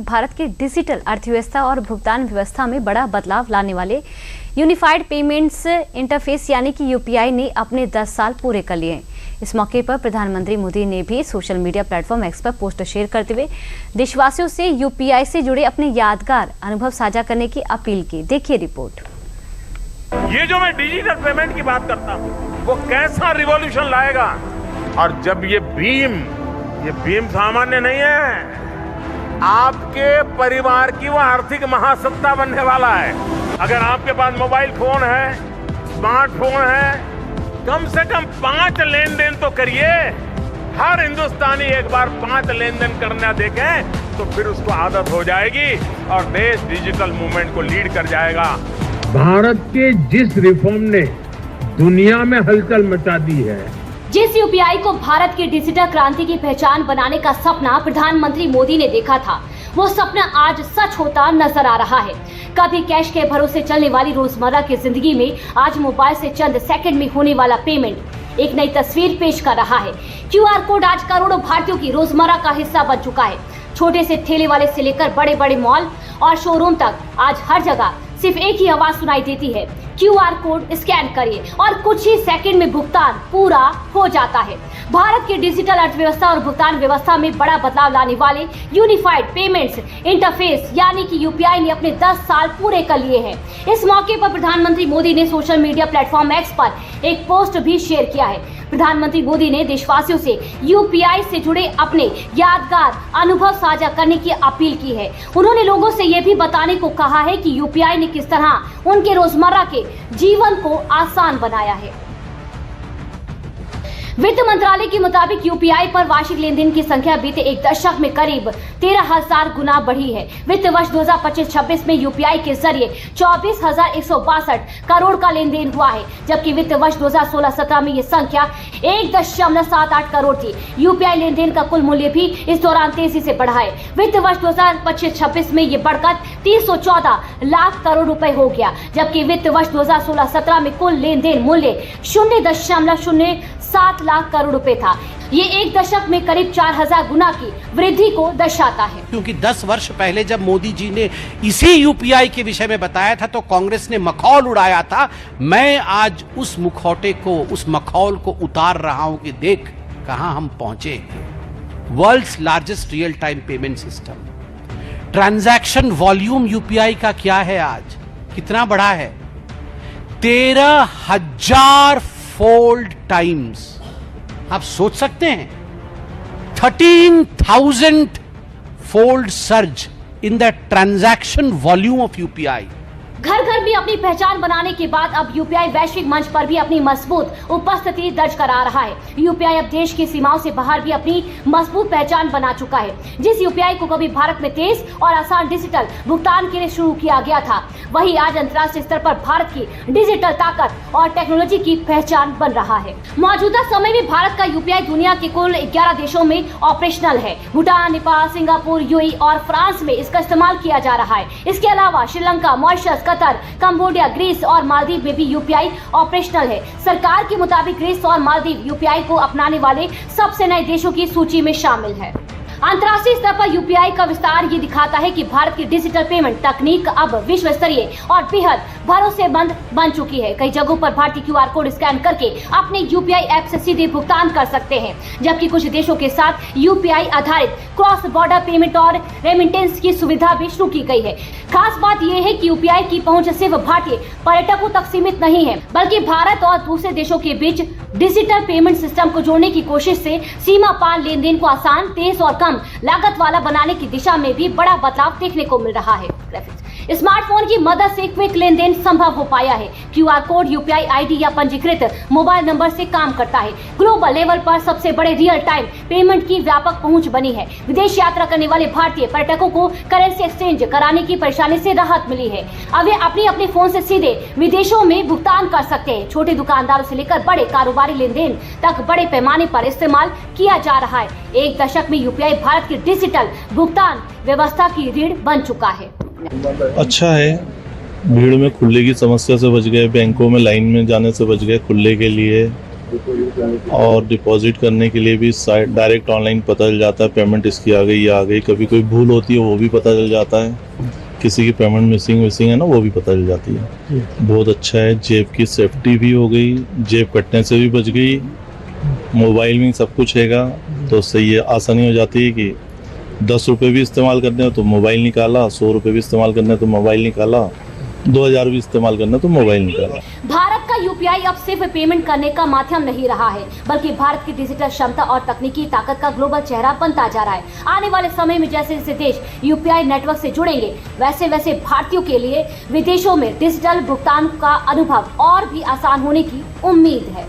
भारत की डिजिटल अर्थव्यवस्था और भुगतान व्यवस्था में बड़ा बदलाव लाने वाले यूनिफाइड पेमेंट्स इंटरफेस यानी कि यूपीआई ने अपने 10 साल पूरे कर लिए हैं। इस मौके पर प्रधानमंत्री मोदी ने भी सोशल मीडिया प्लेटफॉर्म एक्स पर पोस्ट शेयर करते हुए देशवासियों से यूपीआई से जुड़े अपने यादगार अनुभव साझा करने की अपील की। देखिए रिपोर्ट। ये जो मैं डिजिटल पेमेंट की बात करता हूँ वो कैसा रिवॉल्यूशन लाएगा। और जब ये भीम सामान्य नहीं है, आपके परिवार की वो आर्थिक महासत्ता बनने वाला है। अगर आपके पास मोबाइल फोन है, स्मार्टफोन है, कम से कम 5 लेन देन तो करिए। हर हिंदुस्तानी एक बार 5 लेन देन करना देखे तो फिर उसको आदत हो जाएगी और देश डिजिटल मूवमेंट को लीड कर जाएगा। भारत के जिस रिफॉर्म ने दुनिया में हलचल मचा दी है, जिस यूपीआई को भारत की डिजिटल क्रांति की पहचान बनाने का सपना प्रधानमंत्री मोदी ने देखा था, वो सपना आज सच होता नजर आ रहा है। कभी कैश के भरोसे चलने वाली रोजमर्रा की जिंदगी में आज मोबाइल से चंद सेकंड में होने वाला पेमेंट एक नई तस्वीर पेश कर रहा है। क्यूआर कोड आज करोड़ों भारतीयों की रोजमर्रा का हिस्सा बन चुका है। छोटे से ठेले वाले से लेकर बड़े बड़े मॉल और शोरूम तक आज हर जगह सिर्फ एक ही आवाज सुनाई देती है, क्यूआर कोड स्कैन करिए और कुछ ही सेकंड में भुगतान पूरा हो जाता है। भारत की डिजिटल अर्थव्यवस्था और भुगतान व्यवस्था में बड़ा बदलाव लाने वाले यूनिफाइड पेमेंट्स इंटरफेस यानी कि यूपीआई ने अपने 10 साल पूरे कर लिए हैं। इस मौके पर प्रधानमंत्री मोदी ने सोशल मीडिया प्लेटफॉर्म एक्स पर एक पोस्ट भी शेयर किया है। प्रधानमंत्री मोदी ने देशवासियों से यूपीआई से जुड़े अपने यादगार अनुभव साझा करने की अपील की है। उन्होंने लोगों से यह भी बताने को कहा है कि यूपीआई ने किस तरह उनके रोजमर्रा के जीवन को आसान बनाया है। वित्त मंत्रालय के मुताबिक यूपीआई पर वार्षिक लेन देन की संख्या बीते एक दशक में करीब 13,000 गुना बढ़ी है। वित्त वर्ष 2025-26 में यूपीआई के जरिए 24,162 करोड़ का लेन देन हुआ है, जबकि वित्त वर्ष 2016-17 में ये संख्या 1.78 करोड़ थी। यूपीआई लेन देन का कुल मूल्य भी इस दौरान तेजी से बढ़ा है। वित्त वर्ष 2025-26 में ये बढ़कर 314 लाख करोड़ रुपए हो गया, जबकि वित्त वर्ष 2016-17 में कुल लेन देन मूल्य 0.07 लाख करोड़ रुपए था। ये एक दशक में करीब 4,000 गुना की वृद्धि को दर्शाता है। क्योंकि 10 वर्ष पहले जब मोदी जी ने इसी यूपीआई के विषय में बताया था तो कांग्रेस ने मखौल उड़ाया था। मैं आज उस मुखौटे को, उस मखौल को उतार रहा हूं कि देख कहां हम पहुंचे। World's largest real time payment system. Transaction volume UPI का क्या है आज, कितना बड़ा है? 13,000 फोल्ड टाइम्स। आप सोच सकते हैं 13,000 fold surge in the transaction volume of UPI. घर घर में अपनी पहचान बनाने के बाद अब यूपीआई वैश्विक मंच पर भी अपनी मजबूत उपस्थिति दर्ज करा रहा है। यूपीआई अब देश की सीमाओं से बाहर भी अपनी मजबूत पहचान बना चुका है। जिस यूपीआई को कभी भारत में तेज और आसान डिजिटल भुगतान के लिए शुरू किया गया था, वही आज अंतर्राष्ट्रीय स्तर पर भारत की डिजिटल ताकत और टेक्नोलॉजी की पहचान बन रहा है। मौजूदा समय में भारत का यूपीआई दुनिया के कुल 11 देशों में ऑपरेशनल है। भूटान, नेपाल, सिंगापुर, यूएई और फ्रांस में इसका इस्तेमाल किया जा रहा है। इसके अलावा Sri Lanka, Mauritius, Qatar, Cambodia, Greece और मालदीव में भी यूपीआई ऑपरेशनल है। सरकार के मुताबिक ग्रीस और मालदीव यूपीआई को अपनाने वाले सबसे नए देशों की सूची में शामिल है। अंतर्राष्ट्रीय स्तर पर यूपीआई का विस्तार ये दिखाता है कि भारत की डिजिटल पेमेंट तकनीक अब विश्व स्तरीय और बेहद भरोसेमंद बन चुकी है। कई जगहों पर भारतीय क्यूआर कोड स्कैन करके अपने यूपीआई ऐप से सीधे भुगतान कर सकते हैं, जबकि कुछ देशों के साथ यूपीआई आधारित क्रॉस बॉर्डर पेमेंट और रेमिटेंस की सुविधा भी शुरू की गई है। खास बात यह है कि यूपीआई की पहुंच सिर्फ भारतीय पर्यटकों तक सीमित नहीं है, बल्कि भारत और दूसरे देशों के बीच डिजिटल पेमेंट सिस्टम को जोड़ने की कोशिश से सीमा पार लेन देन को आसान, तेज और कम लागत वाला बनाने की दिशा में भी बड़ा बदलाव देखने को मिल रहा है। स्मार्टफोन की मदद से क्विक लेन देन संभव हो पाया है। क्यूआर कोड यूपीआई आईडी या पंजीकृत मोबाइल नंबर से काम करता है। ग्लोबल लेवल पर सबसे बड़े रियल टाइम पेमेंट की व्यापक पहुंच बनी है। विदेश यात्रा करने वाले भारतीय पर्यटकों को करेंसी एक्सचेंज कराने की परेशानी से राहत मिली है। अब वे अपने फोन से सीधे विदेशों में भुगतान कर सकते हैं। छोटे दुकानदारों से लेकर बड़े कारोबारी लेन देन तक बड़े पैमाने पर इस्तेमाल किया जा रहा है। एक दशक में यूपीआई भारत की डिजिटल भुगतान व्यवस्था की रीढ़ बन चुका है। अच्छा है, भीड़ में खुले की समस्या से बच गए, बैंकों में लाइन में जाने से बच गए, खुले के लिए और डिपॉजिट करने के लिए भी साइट डायरेक्ट ऑनलाइन पता चल जाता है, पेमेंट इसकी आ गई या आ गई। कभी कोई भूल होती है वो भी पता चल जाता है, किसी की पेमेंट मिसिंग है ना वो भी पता चल जाती है। बहुत अच्छा है, जेब की सेफ्टी भी हो गई, जेब कटने से भी बच गई, मोबाइल में सब कुछ हैगा, तो उससे ये आसानी हो जाती है कि 10 रुपये भी इस्तेमाल करने हो तो मोबाइल निकाला, 100 रुपये भी इस्तेमाल करने तो मोबाइल निकाला, 2000 भी इस्तेमाल करना तो मोबाइल निकाला। भारत का यूपीआई अब सिर्फ पेमेंट करने का माध्यम नहीं रहा है, बल्कि भारत की डिजिटल क्षमता और तकनीकी ताकत का ग्लोबल चेहरा बनता जा रहा है। आने वाले समय में जैसे जैसे देश यूपीआई नेटवर्क से जुड़ेंगे, वैसे वैसे भारतीयों के लिए विदेशों में डिजिटल भुगतान का अनुभव और भी आसान होने की उम्मीद है।